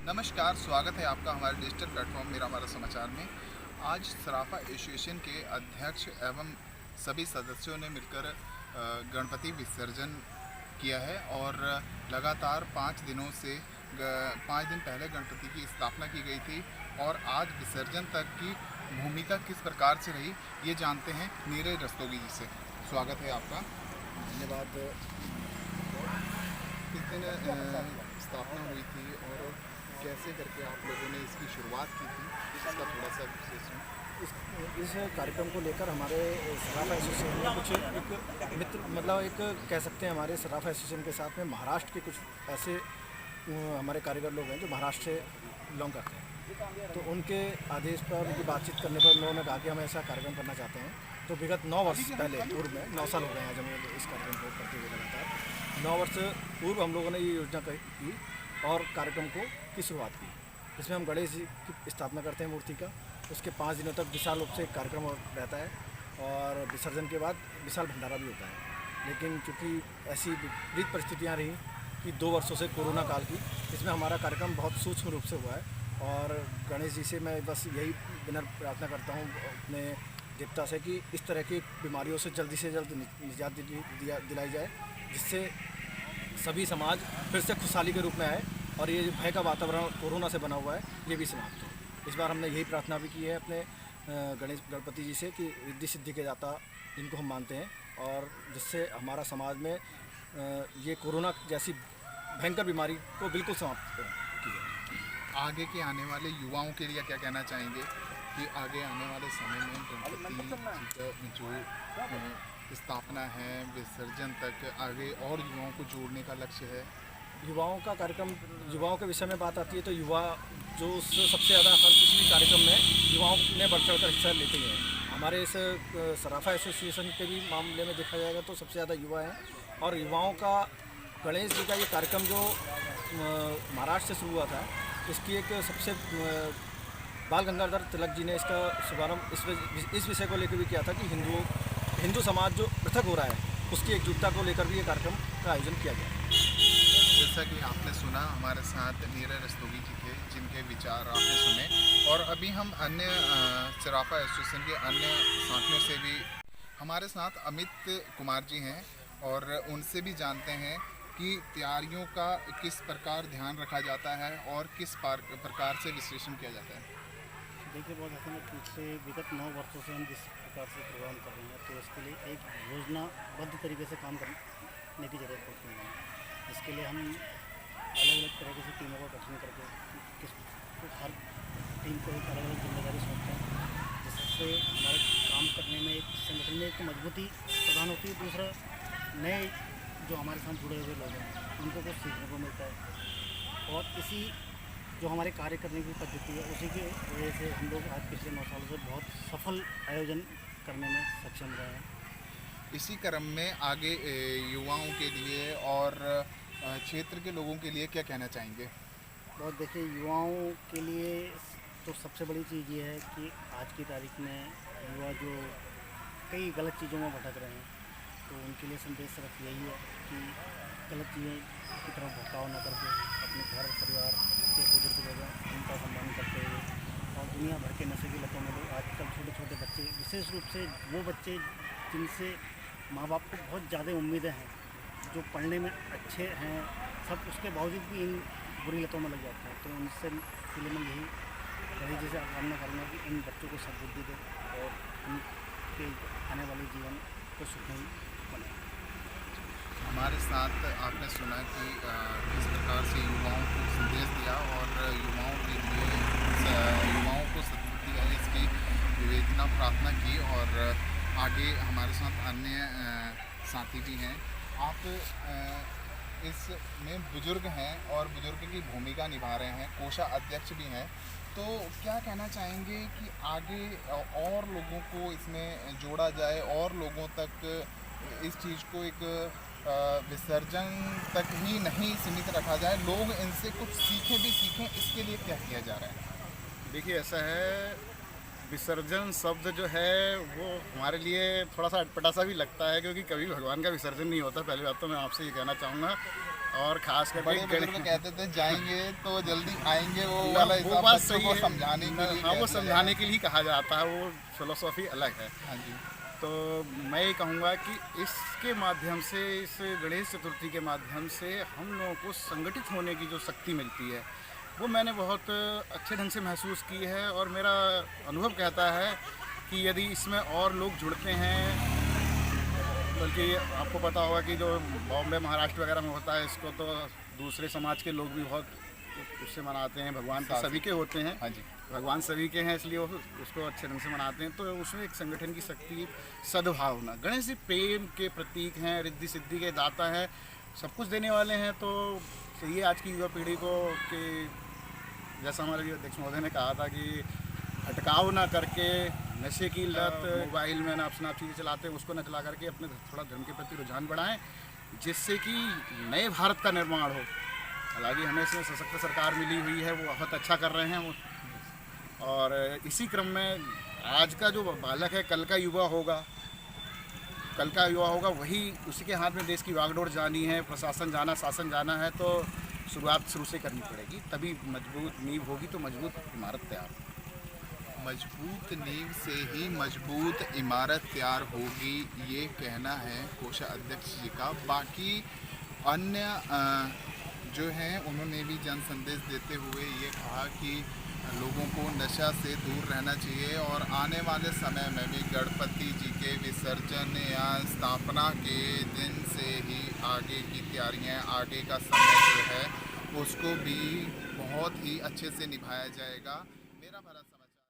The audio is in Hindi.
नमस्कार, स्वागत है आपका हमारे डिजिटल प्लेटफॉर्म मेरा हमारा समाचार में। आज सराफा एसोसिएशन के अध्यक्ष एवं सभी सदस्यों ने मिलकर गणपति विसर्जन किया है और लगातार 5 दिनों से 5 दिन पहले गणपति की स्थापना की गई थी और आज विसर्जन तक की भूमिका किस प्रकार से रही ये जानते हैं नीरज रस्तोगी जी से। स्वागत है आपका। धन्यवाद। किस दिन स्थापना हुई थी और कैसे करके आप लोगों ने इसकी शुरुआत की थी, इसका थोड़ा सा विश्लेषण। इस कार्यक्रम को लेकर हमारे सराफा एसोसिएशन में कुछ एक मित्र एक कह सकते हैं हमारे सराफा एसोसिएशन के साथ में महाराष्ट्र के कुछ ऐसे हमारे कारीगर लोग हैं जो महाराष्ट्र से बिलोंग करते हैं। तो उनके आदेश पर उनकी बातचीत करने पर उन्होंने कहा कि हम ऐसा कार्यक्रम करना चाहते हैं। तो विगत 9 वर्ष पहले पूर्व में 9 साल हो गए हैं जब हम इस कार्यक्रम को करते हुए लगातार 9 वर्ष पूर्व हम लोगों ने ये योजना की और कार्यक्रम की शुरुआत की, जिसमें हम गणेश जी की स्थापना करते हैं मूर्ति का। उसके 5 दिनों तक विशाल रूप से एक कार्यक्रम रहता है और विसर्जन के बाद विशाल भंडारा भी होता है। लेकिन चूँकि ऐसी विपरीत परिस्थितियाँ रहीं कि 2 वर्षों से कोरोना काल की, इसमें हमारा कार्यक्रम बहुत सूक्ष्म रूप से हुआ है। और गणेश जी से मैं बस यही विनम्र प्रार्थना करता हूँ अपने देवता से कि इस तरह की बीमारियों से जल्द निजात दिलाई जाए, जिससे सभी समाज फिर से खुशहाली के रूप में आए और ये भय का वातावरण कोरोना से बना हुआ है ये भी समाप्त हो। इस बार हमने यही प्रार्थना भी की है अपने गणपति जी से कि रिद्धि सिद्धि के दाता इनको हम मानते हैं और जिससे हमारा समाज में ये कोरोना जैसी भयंकर बीमारी को बिल्कुल समाप्त की जाए। आगे के आने वाले युवाओं के लिए क्या कहना चाहेंगे कि आगे आने वाले समय में गणपति जी का जो स्थापना है विसर्जन तक आगे और युवाओं को जोड़ने का लक्ष्य है? युवाओं का कार्यक्रम, युवाओं के विषय में बात आती है तो युवा जो सबसे ज़्यादा हर किसी भी कार्यक्रम में युवाओं ने बढ़ चढ़ कर हिस्सा लेते हैं। हमारे इस सराफा एसोसिएशन के भी मामले में देखा जाएगा तो सबसे ज़्यादा युवा हैं और युवाओं का गणेश जी का ये कार्यक्रम जो महाराष्ट्र से शुरू हुआ था, इसकी एक सबसे बाल गंगाधर तिलक जी ने इसका शुभारंभ इस विषय को लेकर भी किया था कि हिंदू समाज जो पृथक हो रहा है उसकी एकजुटता को लेकर भी ये कार्यक्रम का आयोजन किया गया। जैसा कि आपने सुना हमारे साथ नीरज रस्तोगी जी थे जिनके विचार आपने सुने और अभी हम अन्य सराफा एसोसिएशन के अन्य साथियों से भी हमारे साथ अमित कुमार जी हैं और उनसे भी जानते हैं कि तैयारियों का किस प्रकार ध्यान रखा जाता है और किस प्रकार से विश्लेषण किया जाता है। देखिए, बहुत ऐसा पिछले विगत 9 वर्षों से हम जिस प्रकार से प्रोग्राम कर रहे हैं तो इसके लिए एक योजनाबद्ध तरीके से काम करने की ज़रूरत पड़ती है। इसके लिए हम अलग अलग तरीके से टीमों का गठन करके हर टीम को एक अलग अलग जिम्मेदारी सौंपते हैं, जिससे हमारे काम करने में एक संगठन में एक मजबूती प्रदान होती है। दूसरा, नए जो हमारे साथ जुड़े हुए लोग हैं उनको कुछ सीखने को मिलता है और इसी जो हमारे कार्य करने की पद्धति है उसी की वजह से हम लोग आज पिछले 9 सालों से बहुत सफल आयोजन करने में सक्षम रहे हैं। इसी क्रम में आगे युवाओं के लिए और क्षेत्र के लोगों के लिए क्या कहना चाहेंगे? बहुत देखिए, युवाओं के लिए तो सबसे बड़ी चीज़ ये है कि आज की तारीख में युवा जो कई गलत चीज़ों में भटक रहे हैं तो उनके लिए संदेश सिर्फ यही है कि गलत चीज़ें की तरफ भटकाव न करके अपने घर परिवार के बुजुर्ग लोग हैं उनका सम्मान करते हुए और दुनिया भर के नशे की लतों में लोग आजकल छोटे छोटे बच्चे, विशेष रूप से वो बच्चे जिनसे माँ बाप को बहुत ज़्यादा उम्मीदें हैं, जो पढ़ने में अच्छे हैं सब, उसके बावजूद भी इन बुरी लतों में लग जाते हैं। तो उनसे के लिए मैं यही गणेश जी से कामना करूँगा कि इन बच्चों को सद्बुद्धि दे और उनके आने वाले जीवन को सुखमय बने। हमारे साथ आपने सुना कि किस प्रकार से युवाओं को संदेश दिया और युवाओं को सद्बुद्धि है इसकी विवेचना प्रार्थना की और आगे हमारे साथ अन्य साथी भी हैं। आप इसमें बुजुर्ग हैं और बुजुर्ग की भूमिका निभा रहे हैं, कोषा अध्यक्ष भी हैं, तो क्या कहना चाहेंगे कि आगे और लोगों को इसमें जोड़ा जाए और लोगों तक इस चीज़ को एक विसर्जन तक ही नहीं सीमित रखा जाए, लोग इनसे कुछ सीखें, इसके लिए क्या किया जा रहा है? देखिए, ऐसा है, विसर्जन शब्द जो है वो हमारे लिए थोड़ा सा अटपटा सा भी लगता है क्योंकि कभी भगवान का विसर्जन नहीं होता। पहली बात तो मैं आपसे ये कहना चाहूँगा और खास बड़े करके बुजुर्ग कहते थे जाएंगे तो जल्दी आएंगे, वो वाला वो हिसाब बात बच्चों सही को है। समझाने के लिए हाँ, वो कहते हैं। समझाने के लिए कहा जाता है, वो फिलोसॉफी अलग है। हाँ जी। तो मैं ये कहूँगा कि इसके माध्यम से, इस गणेश चतुर्थी के माध्यम से हम लोगों को संगठित होने की जो शक्ति मिलती है वो मैंने बहुत अच्छे ढंग से महसूस की है। और मेरा अनुभव कहता है कि यदि इसमें और लोग जुड़ते हैं, बल्कि आपको पता होगा कि जो बॉम्बे महाराष्ट्र वगैरह में होता है, इसको तो दूसरे समाज के लोग भी बहुत उससे मनाते हैं। भगवान तो सभी के होते हैं, हाँ जी। भगवान सभी के हैं, इसलिए वो उसको अच्छे ढंग से मनाते हैं। तो उसमें एक संगठन की शक्ति, सद्भावना, गणेश जी प्रेम के प्रतीक हैं, रिद्धि सिद्धि के दाता हैं, सब कुछ देने वाले हैं। तो चाहिए आज की युवा पीढ़ी को कि जैसा हमारे अध्यक्ष महोदय ने कहा था कि भटकाव ना करके नशे की लत, मोबाइल में नाप शनाप चीज़ें चलाते हैं, उसको न चला करके अपने थोड़ा धर्म के प्रति रुझान बढ़ाएं, जिससे कि नए भारत का निर्माण हो। हालांकि हमें इसमें सशक्त सरकार मिली हुई है, वो बहुत अच्छा कर रहे हैं वो। और इसी क्रम में आज का जो बालक है कल का युवा होगा, वही उसी के हाथ में देश की वागडोर जानी है, प्रशासन जाना, शासन जाना है। तो शुरुआत शुरू से करनी पड़ेगी, तभी मजबूत नींव होगी तो मजबूत इमारत तैयार होगी। मजबूत नींव से ही मजबूत इमारत तैयार होगी, ये कहना है कोषाध्यक्ष जी का। बाकी अन्य जो हैं उन्होंने भी जन संदेश देते हुए ये कहा कि लोगों को नशा से दूर रहना चाहिए और आने वाले समय में भी गणपति जी के विसर्जन या स्थापना के दिन से ही आगे की तैयारियां, आगे का समय जो है उसको भी बहुत ही अच्छे से निभाया जाएगा।